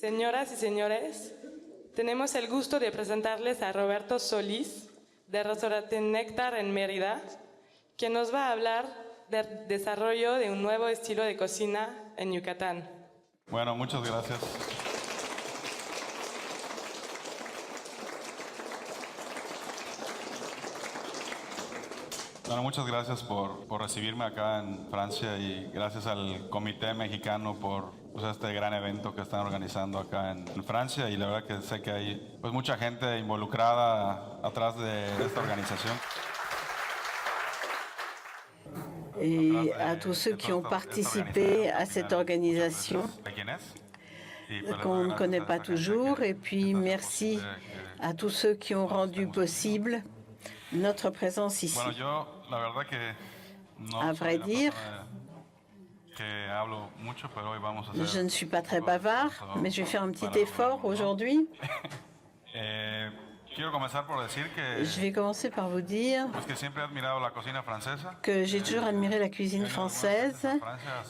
Señoras y señores, tenemos el gusto de presentarles a Roberto Solís, de Restaurante Néctar en Mérida, quien nos va a hablar del desarrollo de un nuevo estilo de cocina en Yucatán. Bueno, muchas gracias. Bueno, muchas gracias por recibirme acá en Francia y gracias al Comité Mexicano por este gran evento que están organizando acá en Francia, y la verdad que sé que hay mucha gente involucrada atrás de esta organización. Et à tous ceux qui ont participé à cette organisation qu'on ne connaît pas toujours, et puis merci à tous ceux qui ont rendu possible notre présence ici. À vrai dire, je ne suis pas très bavard, mais je vais faire un petit effort aujourd'hui. Je vais commencer par vous dire que j'ai toujours admiré la cuisine française.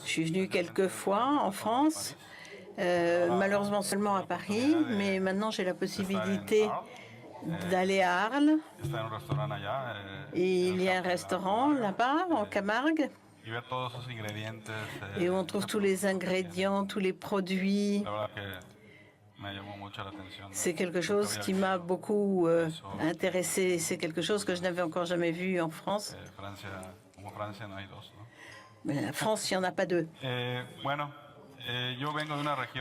Je suis venu quelques fois en France, malheureusement seulement à Paris, mais maintenant j'ai la possibilité d'aller à Arles. Et il y a un restaurant là-bas, en Camargue, et on trouve tous les ingrédients, tous les produits. C'est quelque chose qui m'a beaucoup intéressé. C'est quelque chose que je n'avais encore jamais vu en France. Mais en France, il n'y en a pas deux.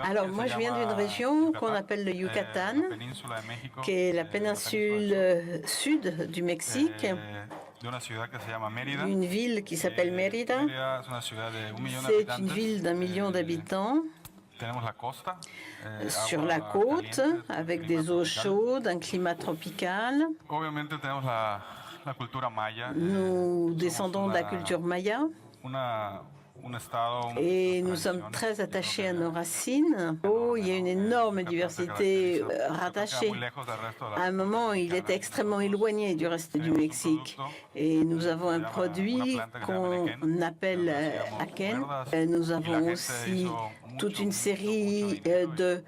Alors, moi, je viens d'une région qu'on appelle le Yucatan, qui est la péninsule sud du Mexique, d'une ville qui s'appelle Mérida. C'est une ville d'1 million d'habitants. Sur la côte, avec des eaux chaudes, un climat tropical. Nous descendons de la culture maya. Et nous sommes très attachés à nos racines. Il y a une énorme diversité rattachée. À un moment, il était extrêmement éloigné du reste du Mexique. Et nous avons un produit qu'on appelle aken. Nous avons aussi toute une série de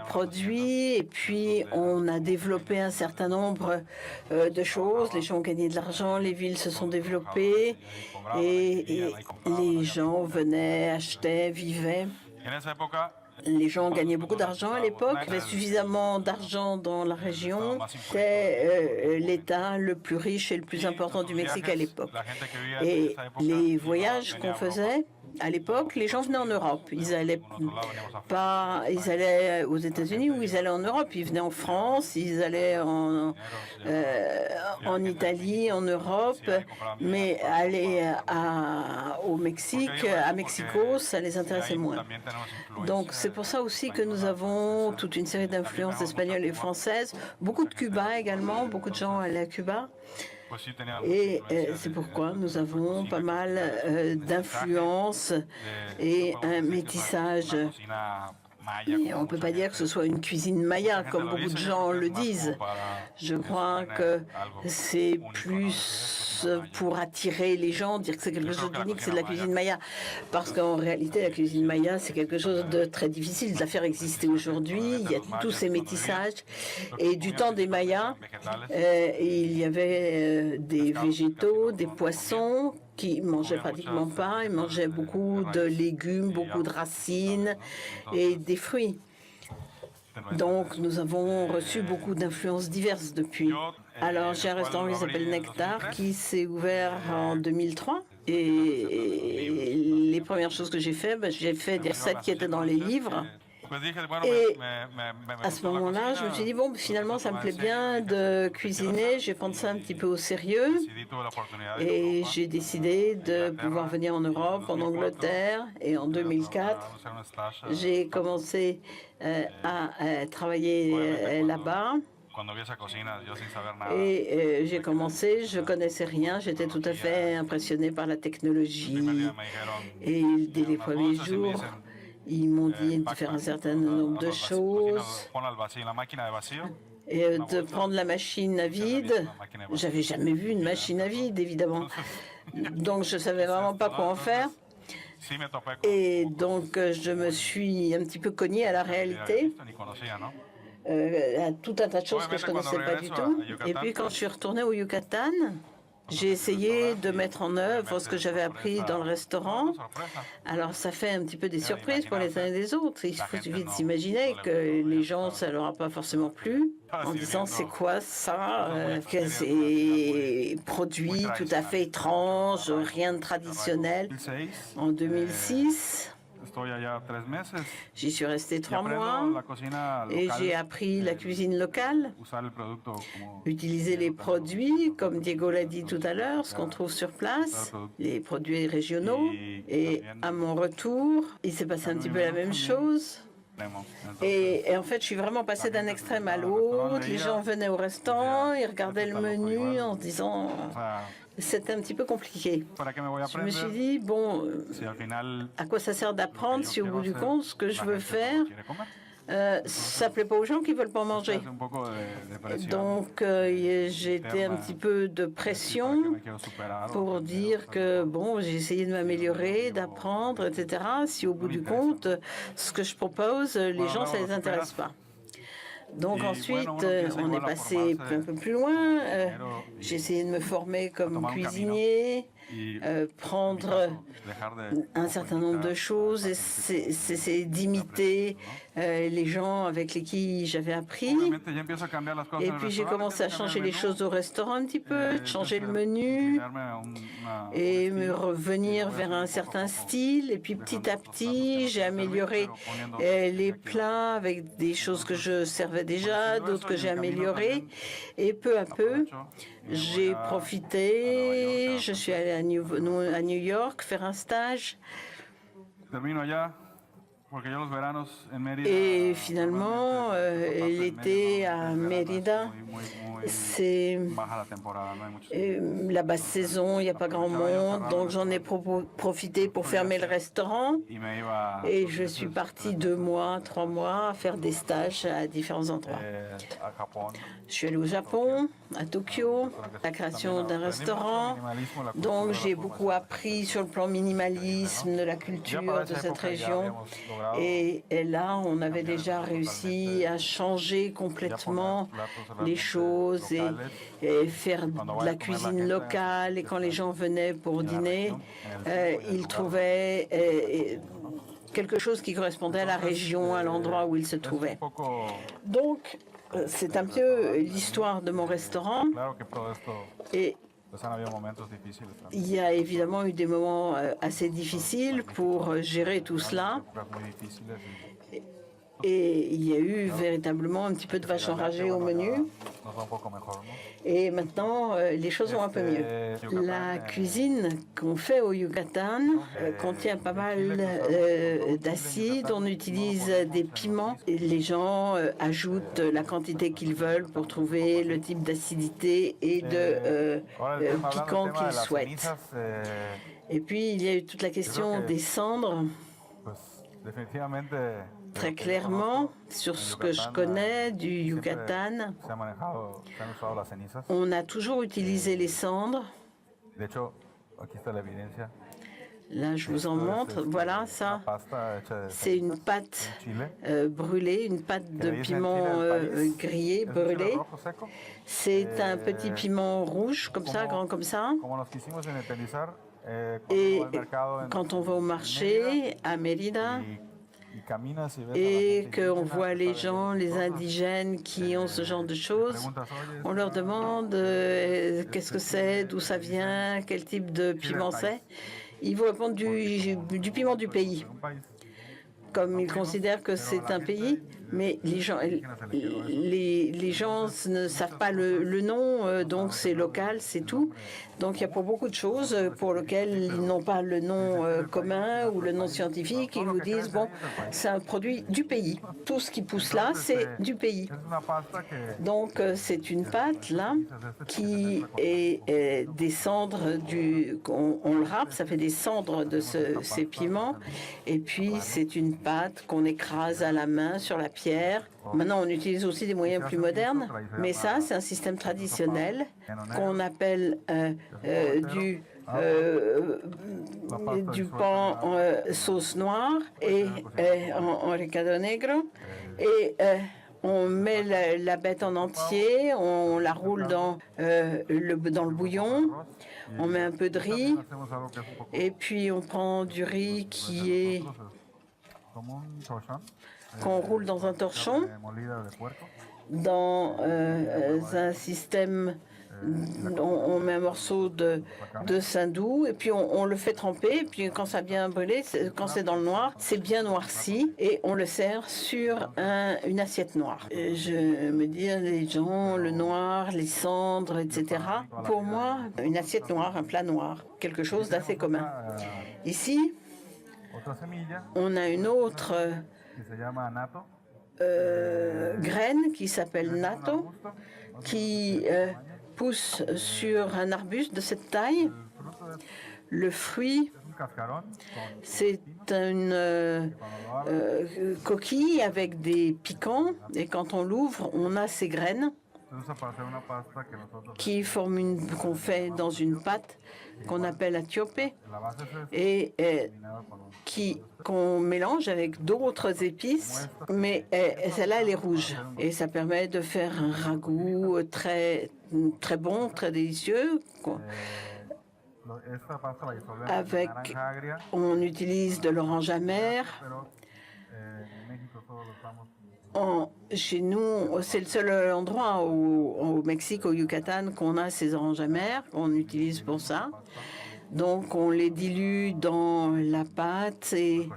produits. Et puis, on a développé un certain nombre de choses. Les gens ont gagné de l'argent, les villes se sont développées. Et les gens venaient, achetaient, vivaient. Les gens gagnaient beaucoup d'argent à l'époque. Il y avait suffisamment d'argent dans la région. C'était l'État le plus riche et le plus important du Mexique à l'époque. Et les voyages qu'on faisait, à l'époque, les gens venaient en Europe. Ils allaient aux États-Unis ou ils allaient en Europe. Ils venaient en France, ils allaient en Italie, en Europe. Mais aller au Mexique, à Mexico, ça les intéressait moins. Donc c'est pour ça aussi que nous avons toute une série d'influences espagnoles et françaises. Beaucoup de Cuba également, beaucoup de gens allaient à Cuba. Et c'est pourquoi nous avons pas mal d'influences et un métissage. Et on ne peut pas dire que ce soit une cuisine maya, comme beaucoup de gens le disent. Je crois que c'est plus pour attirer les gens, dire que c'est quelque chose d'unique, c'est de la cuisine maya. Parce qu'en réalité, la cuisine maya, c'est quelque chose de très difficile de la faire exister aujourd'hui. Il y a tous ces métissages. Et du temps des Mayas, il y avait des végétaux, des poissons, qui ne mangeaient pratiquement pas. Ils mangeaient beaucoup de légumes, beaucoup de racines et des fruits. Donc, nous avons reçu beaucoup d'influences diverses depuis. Alors, j'ai un restaurant qui s'appelle Néctar, qui s'est ouvert en 2003. Et les premières choses que j'ai fait des recettes qui étaient dans les livres. Et à ce moment-là, je me suis dit, bon, finalement, ça me plaît bien de cuisiner, je vais prendre ça un petit peu au sérieux. Et j'ai décidé de pouvoir venir en Europe, en Angleterre. Et en 2004, j'ai commencé à travailler là-bas. Et j'ai commencé, je ne connaissais rien, j'étais tout à fait impressionné par la technologie. Et dès les premiers jours, ils m'ont dit de faire un certain nombre de choses et de prendre la machine à vide. J'avais jamais vu une machine à vide, évidemment. Donc, je ne savais vraiment pas quoi en faire. Et donc, je me suis un petit peu cognée à la réalité, à tout un tas de choses que je ne connaissais pas du tout. Et puis, quand je suis retournée au Yucatan, j'ai essayé de mettre en œuvre ce que j'avais appris dans le restaurant. Alors, ça fait un petit peu des surprises pour les uns et les autres. Il suffit de s'imaginer que les gens, ça leur a pas forcément plu, en disant c'est quoi ça, que c'est produit tout à fait étrange, rien de traditionnel. En 2006, j'y suis resté 3 mois et j'ai appris la cuisine locale, utiliser les produits, comme Diego l'a dit tout à l'heure, ce qu'on trouve sur place, les produits régionaux. Et à mon retour, il s'est passé un petit peu la même chose. Et en fait, je suis vraiment passée d'un extrême à l'autre. Les gens venaient au restaurant, ils regardaient le menu en se disant... C'était un petit peu compliqué. Je me suis dit, bon, à quoi ça sert d'apprendre si au bout du compte, ce que je veux faire, ça ne plaît pas aux gens qui ne veulent pas manger. Donc, j'ai été un petit peu de pression pour dire que, bon, j'ai essayé de m'améliorer, d'apprendre, etc. Si au bout du compte, ce que je propose, les gens, ça ne les intéresse pas. Donc ensuite, on est passé un peu plus loin. J'ai essayé de me former comme cuisinier, prendre un certain nombre de choses, essayer d'imiter les gens avec qui j'avais appris. Et puis j'ai commencé à changer les choses au restaurant un petit peu, changer le menu et me revenir vers un certain style. Et puis petit à petit, j'ai amélioré les plats avec des choses que je servais déjà, d'autres que j'ai améliorées. Et peu à peu, j'ai profité, je suis allée à New York faire un stage. Et finalement, l'été à Mérida, c'est la basse saison, il n'y a pas grand monde, donc j'en ai profité pour fermer le restaurant. Et je suis partie 2 mois, 3 mois à faire des stages à différents endroits. Je suis allée au Japon, à Tokyo, la création d'un restaurant. Donc j'ai beaucoup appris sur le plan minimalisme de la culture de cette région. Et là, on avait déjà réussi à changer complètement les choses et faire de la cuisine locale. Et quand les gens venaient pour dîner, ils trouvaient quelque chose qui correspondait à la région, à l'endroit où ils se trouvaient. Donc, c'est un peu l'histoire de mon restaurant. Et il y a évidemment eu des moments assez difficiles pour gérer tout cela. Et il y a eu véritablement un petit peu de vache enragée au menu. Et maintenant, les choses vont un peu mieux. La cuisine qu'on fait au Yucatan contient pas mal d'acide. On utilise des piments. Et les gens ajoutent la quantité qu'ils veulent pour trouver le type d'acidité et de piquant qu'ils souhaitent. Et puis, il y a eu toute la question des cendres. Très clairement, sur ce que je connais du Yucatan, on a toujours utilisé les cendres. Là, je vous en montre. Voilà, ça, c'est une pâte brûlée, une pâte de piment grillé, brûlé. C'est un petit piment rouge, comme ça, grand comme ça. Et quand on va au marché à Mérida, et qu'on voit les gens, les indigènes qui ont ce genre de choses, on leur demande qu'est-ce que c'est, d'où ça vient, quel type de piment c'est. Ils vont répondre du piment du pays. Comme ils considèrent que c'est un pays, mais les gens ne savent pas le nom, donc c'est local, c'est tout. Donc il y a pour beaucoup de choses pour lesquelles ils n'ont pas le nom commun ou le nom scientifique. Ils vous disent, bon, c'est un produit du pays. Tout ce qui pousse là, c'est du pays. Donc c'est une pâte là qui est des cendres on le râpe, ça fait des cendres de ces piments. Et puis c'est une pâte qu'on écrase à la main sur la pierre. Maintenant, on utilise aussi des moyens plus modernes, mais ça, c'est un système traditionnel qu'on appelle du du pan sauce noire et en recado negro. Et on met la bête en entier, on la roule dans le bouillon, on met un peu de riz et puis on prend du riz qu'on roule dans un torchon, dans un système. On met un morceau de saindoux et puis on le fait tremper. Et puis quand ça a bien brûlé, quand c'est dans le noir, c'est bien noirci et on le sert sur une assiette noire. Je me dis, les gens, le noir, les cendres, etc. Pour moi, une assiette noire, un plat noir, quelque chose d'assez commun. Ici, on a une autre graine qui s'appelle natto, qui pousse sur un arbuste de cette taille. Le fruit, c'est une coquille avec des piquants et quand on l'ouvre, on a ces graines qu'on fait dans une pâte qu'on appelle atiope et qu'on mélange avec d'autres épices, mais celle-là, elle est rouge. Et ça permet de faire un ragoût très, très bon, très délicieux. On utilise de l'orange amer. Chez nous, c'est le seul endroit au Mexique, au Yucatan, qu'on a ces oranges amères qu'on utilise pour ça. Donc, on les dilue dans la pâte et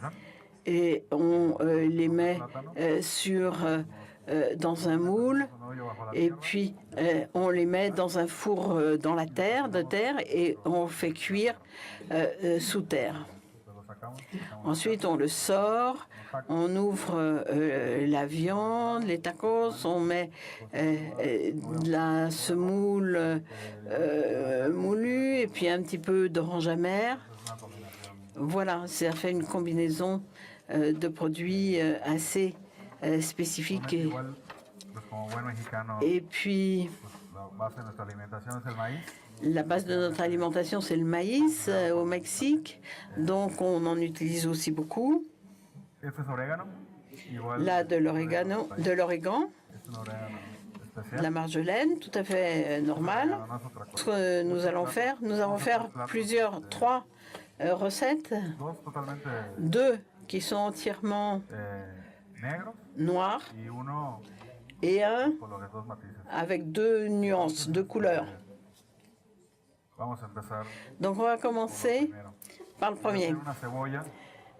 on les met dans un moule. Et puis, on les met dans un four dans la terre, et on fait cuire sous terre. Ensuite, on le sort, on ouvre la viande, les tacos, on met de la semoule moulue et puis un petit peu d'orange amère. Voilà, ça fait une combinaison de produits assez spécifique. Et puis, la base de notre alimentation, c'est le maïs au Mexique. Donc, on en utilise aussi beaucoup. Là, de l'origan, la marjolaine, tout à fait normal. Ce que nous allons faire trois recettes. Deux qui sont entièrement noirs et un avec deux nuances, deux couleurs. Donc on va commencer par le premier.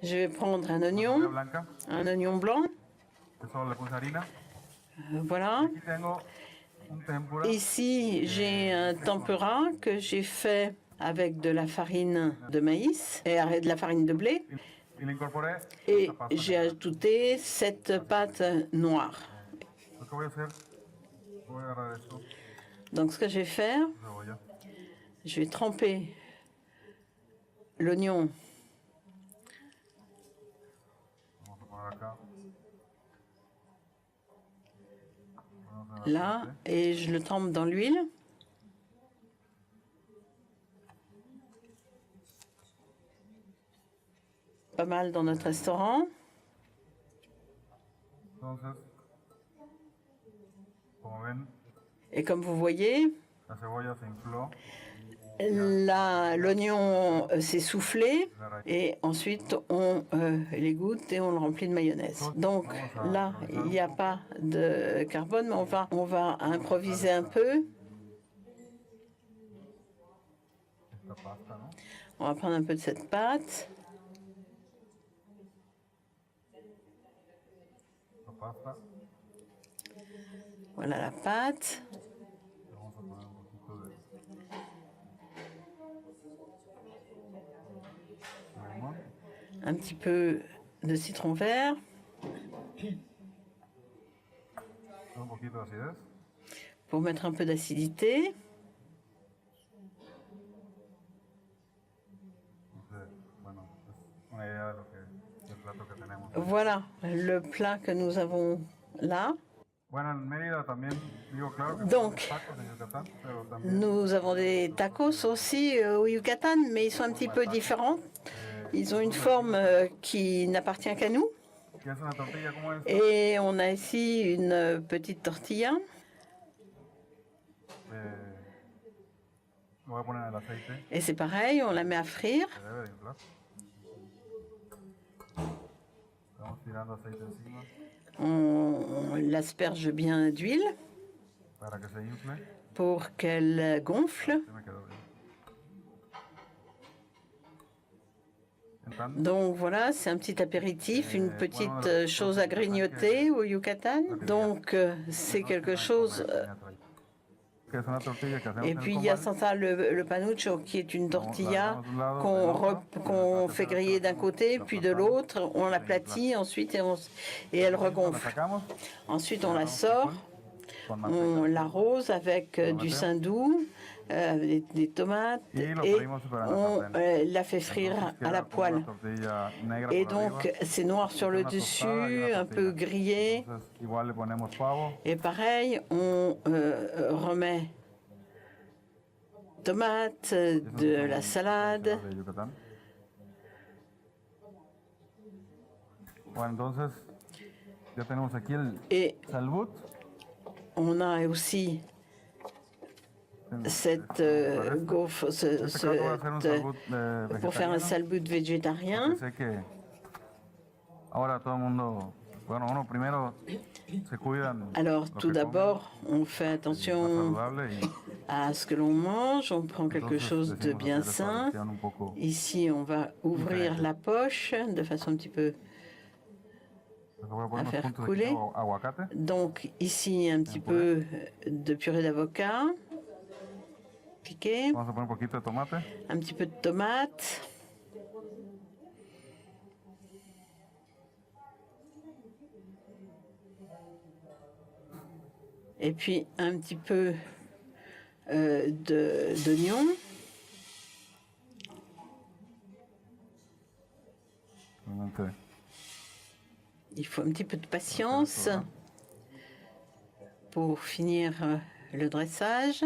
Je vais prendre un oignon blanc. Voilà. Ici, j'ai un tempura que j'ai fait avec de la farine de maïs et de la farine de blé. Et j'ai ajouté cette pâte noire. Donc ce que je vais faire, je vais tremper l'oignon là et je le trempe dans l'huile. Pas mal dans notre restaurant. Et comme vous voyez, l'oignon s'est soufflé et ensuite on l'égoutte et on le remplit de mayonnaise. Donc là, il n'y a pas de carbone, mais on va improviser un peu. On va prendre un peu de cette pâte. Voilà la pâte. Un petit peu de citron vert. Pour mettre un peu d'acidité. Voilà le plat que nous avons là. Donc, nous avons des tacos aussi au Yucatan, mais ils sont un petit peu différents. Ils ont une forme qui n'appartient qu'à nous. Et on a ici une petite tortilla. Et c'est pareil, on la met à frire. On l'asperge bien d'huile pour qu'elle gonfle. Donc voilà, c'est un petit apéritif, une petite chose à grignoter au Yucatan. Donc c'est quelque chose. Et puis il y a sans ça le panucho qui est une tortilla qu'on fait griller d'un côté, puis de l'autre, on l'aplatit ensuite et elle regonfle. Ensuite on la sort, on l'arrose avec du saindoux, des tomates et on la fait frire à la poêle. Et donc c'est noir sur le dessus, un peu grillé. Et pareil, on remet tomates, de la salade. Et on a aussi cette gaufre, pour faire un salbout végétarien. Alors, tout d'abord, on fait attention à ce que l'on mange, on prend quelque chose de bien sain. Ici, on va ouvrir la poche de façon un petit peu à faire couler. Donc, ici, un petit peu de purée d'avocat. Piqué. Un petit peu de tomate. Et puis un petit peu d'oignon. Il faut un petit peu de patience pour finir le dressage.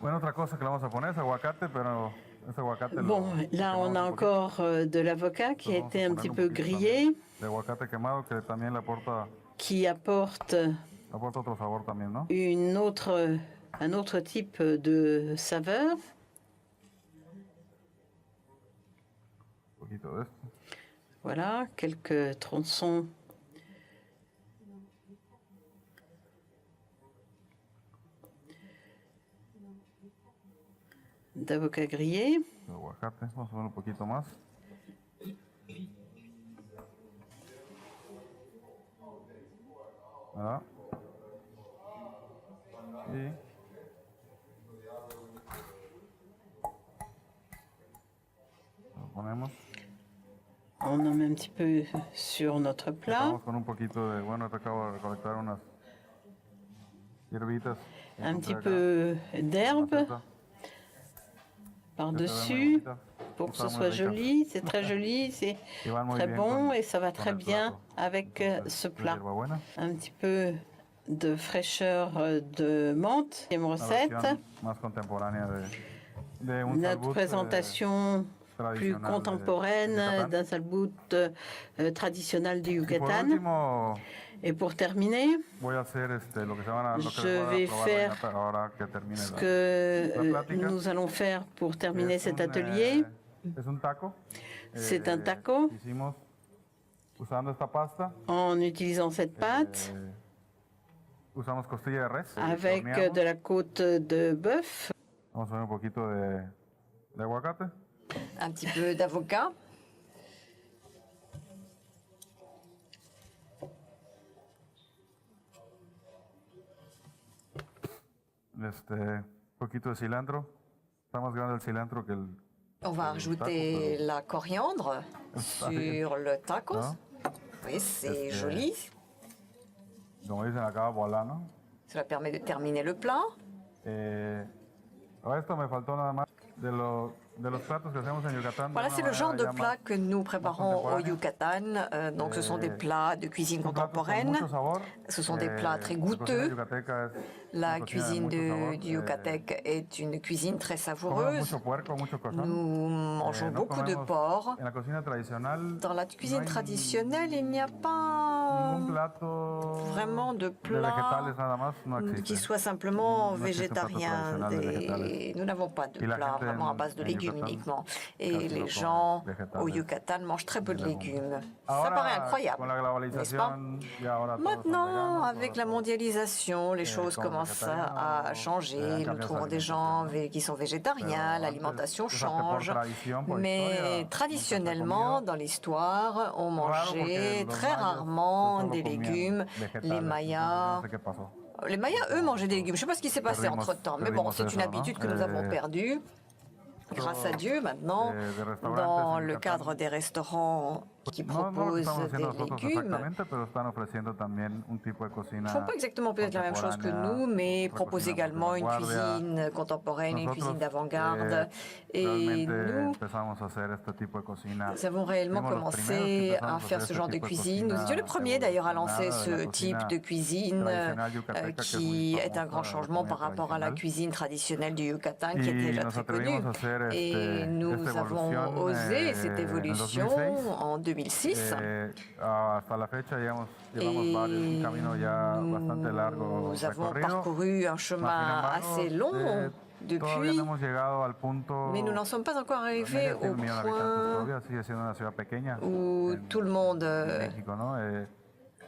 Bon, là on a encore de l'avocat qui a été un petit peu grillé, qui apporte un autre type de saveur. Voilà, quelques tronçons d'avocat grillé. Voilà. Et on en met un petit peu sur notre plat. Un petit peu d'herbe par-dessus pour que ce soit joli. C'est très joli, c'est très bon et ça va très bien avec ce plat. Un petit peu de fraîcheur de menthe, deuxième recette. Notre présentation plus contemporaine d'un salbout traditionnel du Yucatan. Et pour terminer, je vais faire ce que nous allons faire pour terminer cet atelier. C'est un taco en utilisant cette pâte avec de la côte de bœuf. Un petit peu d'avocat. Poquito de cilantro. Está más grande el cilantro que el. On va rajouter la coriandre sur le tacos. ¿No? Oui, c'est joli. Como dicen acá, voilà, ¿no? Cela permet de terminer le plat. A esto me faltó nada más de lo Voilà, c'est le genre de plat que nous préparons au Yucatan. Donc, ce sont des plats de cuisine contemporaine. Ce sont des plats très goûteux. La cuisine du Yucatec est une cuisine très savoureuse. Nous mangeons beaucoup de porc. Dans la cuisine traditionnelle, il n'y a pas vraiment de plat qui soit simplement végétarien. Nous n'avons pas de plat vraiment à base de légumes uniquement. Et les gens au Yucatan mangent très peu de légumes. Ça paraît incroyable, n'est-ce pas? Maintenant, avec la mondialisation, les choses commencent à changer. Nous trouvons des gens qui sont végétariens, l'alimentation change. Mais traditionnellement, dans l'histoire, on mangeait très rarement des légumes. Les Mayas, eux, mangeaient des légumes. Je ne sais pas ce qui s'est passé entre-temps, mais bon, c'est une habitude que nous avons perdue. Grâce à Dieu, maintenant, dans le cadre des restaurants qui proposent des légumes, ne font pas exactement peut-être la même chose que nous, mais proposent également une cuisine contemporaine, une cuisine d'avant-garde. Et nous avons réellement commencé à faire ce genre de cuisine. Nous étions les premiers d'ailleurs à lancer ce type de cuisine qui est un grand changement par rapport à la cuisine traditionnelle du Yucatan qui était déjà très connue. Et nous avons osé cette évolution en 2006. Et nous avons parcouru un chemin assez long depuis, mais nous n'en sommes pas encore arrivés au point où tout le monde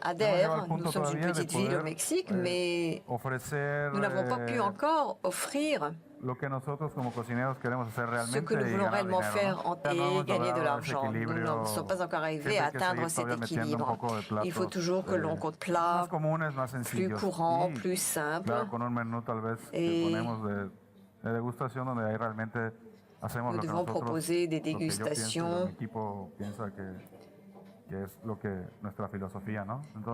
adhère. Nous sommes une petite ville au Mexique, mais nous n'avavons pas pu encore offrir ce que nous voulons réellement faire et gagner de l'argent. Nous ne sommes pas encore arrivés à atteindre cet équilibre. Il faut toujours que l'on compte plats plus courants, plus simples. Et nous devons proposer des dégustations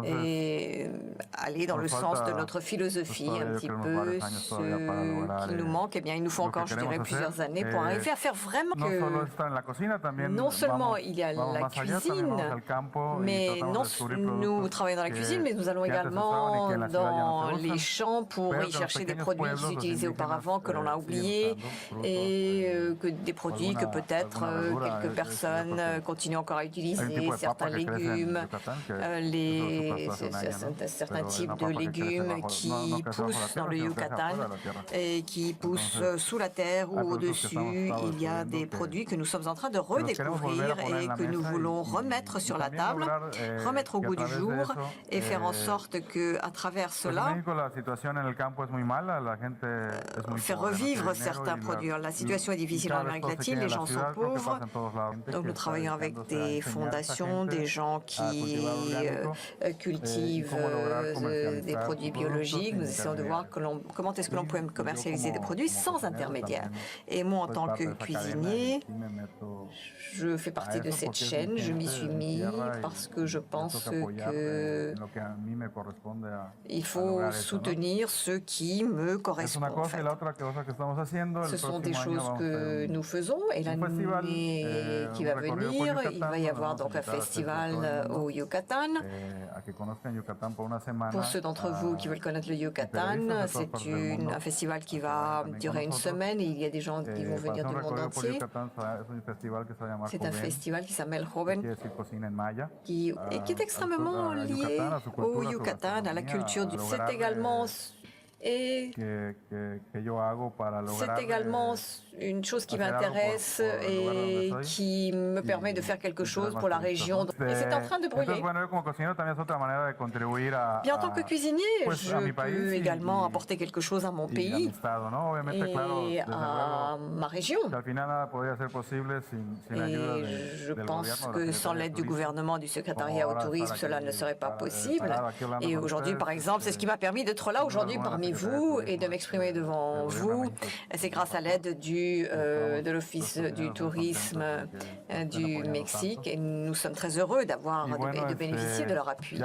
et aller dans le sens de notre philosophie un petit peu. Ce qui nous manque, eh bien, il nous faut encore, je dirais, plusieurs années pour arriver à faire vraiment que non seulement il y a la cuisine, mais nous travaillons dans la cuisine, mais nous allons également dans les champs pour y chercher des produits qu'ils utilisaient auparavant, que l'on a oubliés, et que des produits que peut-être quelques personnes continuent encore à utiliser, certains légumes, certains types de légumes qui poussent dans le Yucatan et qui poussent sous la terre ou au-dessus. Il y a des produits que nous sommes en train de redécouvrir et que nous voulons remettre sur la table, remettre au goût du jour et faire en sorte qu'à travers cela, faire revivre certains produits. La situation est difficile en Amérique latine, les gens sont pauvres, donc nous travaillons avec des fondations, des gens qui cultivent des produits biologiques. Nous essayons de voir comment est-ce que l'on peut commercialiser des produits sans intermédiaire. Et moi, en tant que cuisinier, je fais partie de cette chaîne. Je m'y suis mis parce que je pense qu'il faut soutenir ce qui me correspond. En fait. Ce sont des choses que nous faisons et l'année qui va venir, il va y avoir donc un festival au Yucatan. Pour ceux d'entre vous qui veulent connaître le Yucatan, c'est un festival qui va durer une semaine et il y a des gens qui vont venir du monde entier. C'est un festival qui s'appelle Joven, qui est extrêmement lié au Yucatan, à la culture du... C'est également... Et c'est également une chose qui m'intéresse et qui me permet de faire quelque chose pour la région. Et c'est en train de brûler. Bien, en tant que cuisinier, je peux également apporter quelque chose à mon pays et à ma région. Et je pense que sans l'aide du gouvernement, du secrétariat au tourisme, cela ne serait pas possible. Et aujourd'hui, par exemple, c'est ce qui m'a permis d'être là aujourd'hui parmi vous et de m'exprimer devant vous. C'est grâce à l'aide de l'Office du tourisme du Mexique et nous sommes très heureux d'avoir et de bénéficier de leur appui.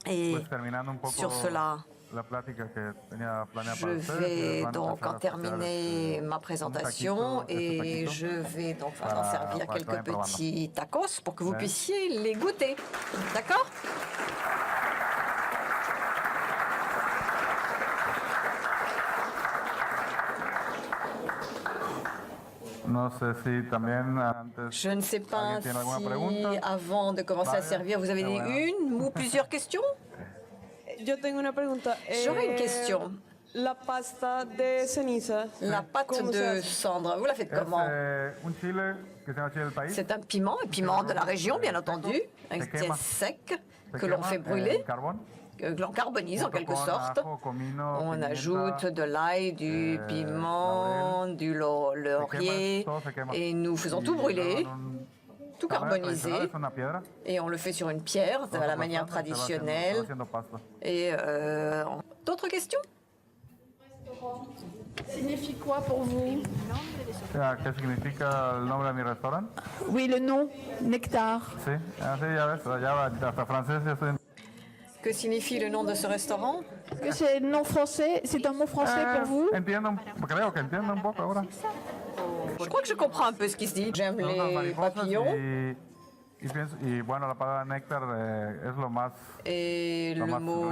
Et sur cela, Je vais donc en terminer ma présentation et je vais donc en servir quelques petits tacos pour que vous puissiez les goûter. D'accord? Je ne sais pas si, avant de commencer à servir, vous avez une ou plusieurs questions? J'aurais une question. La pasta de ceniza. La pâte de cendre, vous la faites comment? C'est un piment de la région, bien entendu, un sec que l'on fait brûler, que l'on carbonise en quelque sorte. On ajoute de l'ail, du piment, du laurier, et nous faisons tout brûler, tout carboniser, et on le fait sur une pierre, de la manière traditionnelle. Et d'autres questions? Signifie quoi pour vous? ¿Qué significa el nombre de mi restaurante? Oui, le nom, Nectar. Sí, así ya ves, ya hasta francés ya estoy. Que signifie le nom de ce restaurant? Est-ce que c'est nom français? C'est un mot français pour vous? Creo que entiendo un poco ahora. Je crois que je comprends un peu ce qui se dit. J'aime les papillons. Y bueno, la palabra néctar es lo más. Et le mot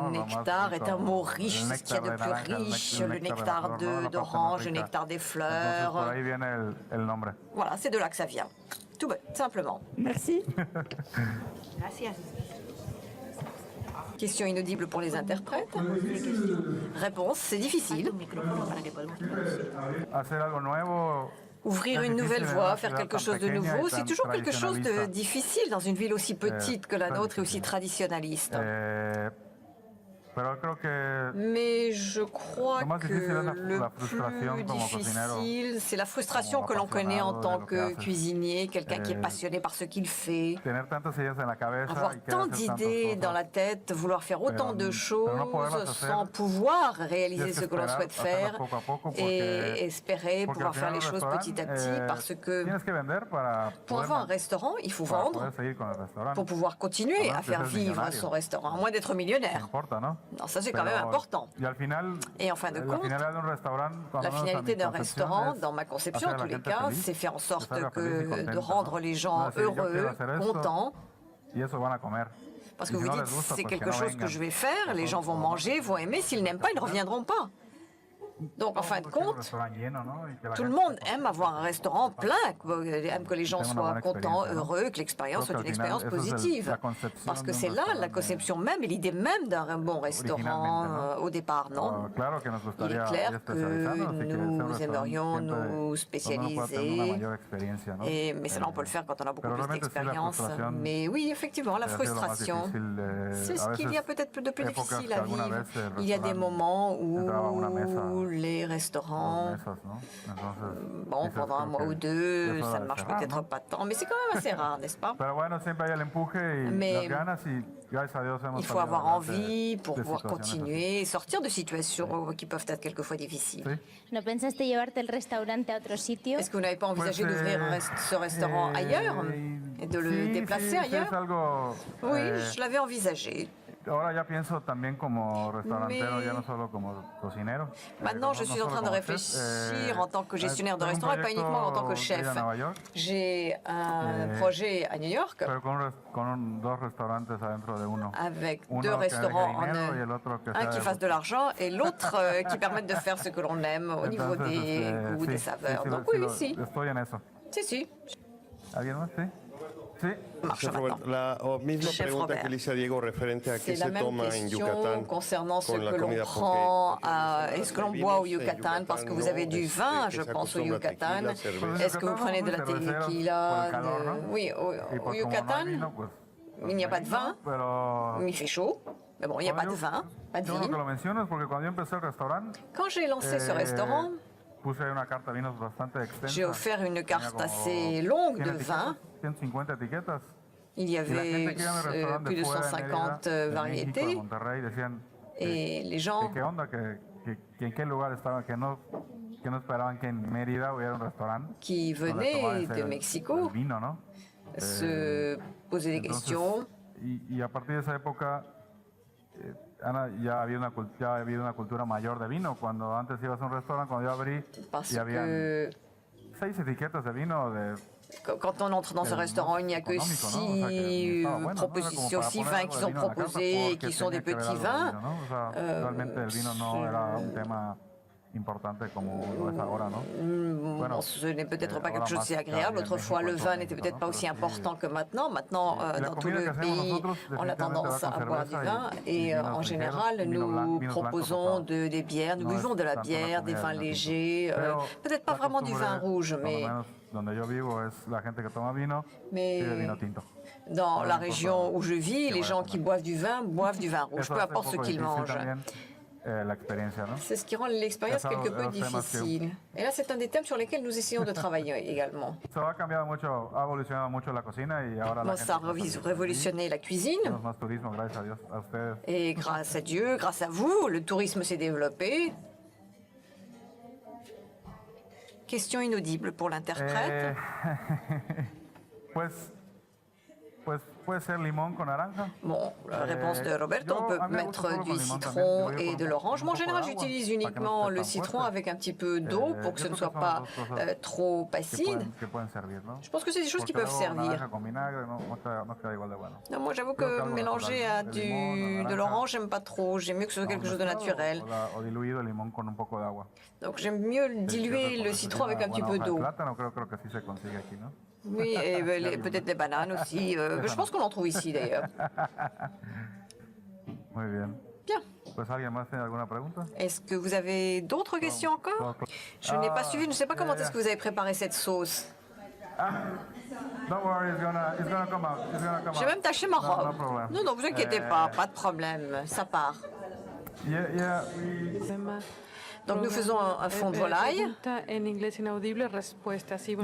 nectar est un mot riche, ce qu'il y a de plus riche, le nectar d'orange, le nectar des fleurs. Por ahí viene el nombre. Voilà, c'est de là que ça vient. Tout simplement. Merci. Question inaudible pour les interprètes. Réponse, c'est difficile. Hacer algo nuevo. Ouvrir une nouvelle voie, faire quelque chose de nouveau, c'est toujours quelque chose de difficile dans une ville aussi petite que la nôtre et aussi traditionnaliste. Mais je crois que le plus difficile, c'est la frustration que l'on connaît en tant que cuisinier, quelqu'un qui est passionné par ce qu'il fait. Avoir tant d'idées dans la tête, vouloir faire autant de choses sans pouvoir réaliser ce que l'on souhaite faire et espérer pouvoir faire les choses petit à petit parce que pour avoir un restaurant, il faut vendre pour pouvoir continuer à faire vivre son restaurant, à moins d'être millionnaire. Non, ça c'est quand même important. Et en fin de compte, la finalité d'un restaurant, dans ma conception en tous les cas, c'est faire en sorte de rendre les gens heureux, contents. Parce que vous dites, c'est quelque chose que je vais faire, les gens vont manger, vont aimer, s'ils n'aiment pas, ils ne reviendront pas. Donc, en fin de compte, tout le monde aime avoir un restaurant plein, aime que les gens soient contents, heureux, que l'expérience soit une expérience positive. Parce que c'est là la conception même et l'idée même d'un bon restaurant au départ, non? Il est clair que nous aimerions nous spécialiser, mais cela on peut le faire quand on a beaucoup plus d'expérience. Mais oui, effectivement, la frustration, c'est ce qu'il y a peut-être de plus difficile à vivre. Il y a des moments où les restaurants, bon, pendant un mois ou deux, ça ne marche peut-être pas tant, mais c'est quand même assez rare, n'est-ce pas? Mais il faut avoir envie pour pouvoir continuer et sortir de situations qui peuvent être quelquefois difficiles. Est-ce que vous n'avez pas envisagé d'ouvrir ce restaurant ailleurs et de le déplacer ailleurs? Oui, je l'avais envisagé. Maintenant, je suis en train de réfléchir en tant que gestionnaire de restaurant et pas uniquement en tant que chef. J'ai un projet à New York avec deux restaurants en un qui fasse de l'argent et l'autre qui permette de faire ce que l'on aime au niveau des goûts, des saveurs. Donc oui, si. Si. Sí. La misma pregunta que le hice a Diego referente a qué se toma en Yucatán concernant ce que l'on prend et ce que l'on boit au Yucatan, parce que vous avez du vin, je pense, au Yucatan. Est-ce que vous prenez de la tequila? Oui, au Yucatan, il n'y a pas de vin. Il fait chaud. Mais bon, il n'y a pas de vin, pas de vin. Quand j'ai lancé ce restaurant, j'ai offert une carte assez longue de vin. Il y avait plus de 150 variétés. Et les gens qui venaient de Mexico se posaient des questions. Ana, ya ha habido una cultura mayor de vino. Cuando antes ibas a un restaurante, cuando yo abrí, y había 6 etiquetas de vino de... Quand on entre dans un restaurant, il n'y a que 6 propositions, 6 vins qui sont proposés et qui sont des petits vins. Realmente el vino no era un tema importante como lo es ahora, ¿no? Bon, ce n'est peut-être pas quelque chose d'assez agréable. Autrefois, le vin n'était peut-être pas aussi important que maintenant. Maintenant, dans tout le pays, on a tendance à boire du vin et en général, nous proposons des bières, nous buvons de la bière, des vins légers, peut-être pas vraiment du vin rouge, mais dans la région où je vis, les gens qui boivent du vin rouge, peu importe ce qu'ils mangent. C'est ce qui rend l'expérience quelque peu difficile. Et là, c'est un des thèmes sur lesquels nous essayons de travailler également. Ça a révolutionné la cuisine. Et grâce à Dieu, grâce à vous, le tourisme s'est développé. Question inaudible pour l'interprète. Bon, la réponse de Roberto, on peut mettre du citron et de l'orange. Moi, en général, j'utilise uniquement le citron avec un petit peu d'eau pour que ce ne soit pas trop acide. Je pense que c'est des choses qui peuvent servir. Non, moi, j'avoue que mélanger à de l'orange, j'aime pas trop. J'aime mieux que ce soit quelque chose de naturel. Donc, j'aime mieux diluer le citron avec un petit peu d'eau. Oui, et peut-être des bananes aussi. Je pense qu'on en trouve ici d'ailleurs. Bien. Est-ce que vous avez d'autres questions encore? Je n'ai pas suivi, je ne sais pas comment est-ce que vous avez préparé cette sauce. J'ai même taché ma robe. Non, ne vous inquiétez pas, pas de problème, ça part. Donc nous faisons un fond de volaille.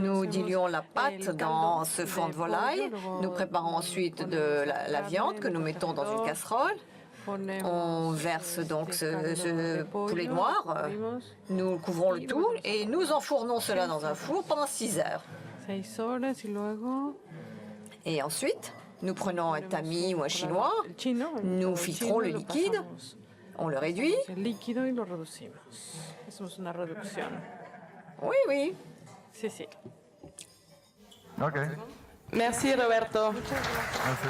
Nous diluons la pâte dans ce fond de volaille. Nous préparons ensuite de la viande que nous mettons dans une casserole. On verse donc ce poulet noir. Nous couvrons le tout et nous enfournons cela dans un four pendant 6 heures. Et ensuite, nous prenons un tamis ou un chinois. Nous filtrons le liquide. On le réduit. Oui, oui. Merci, Roberto. Merci.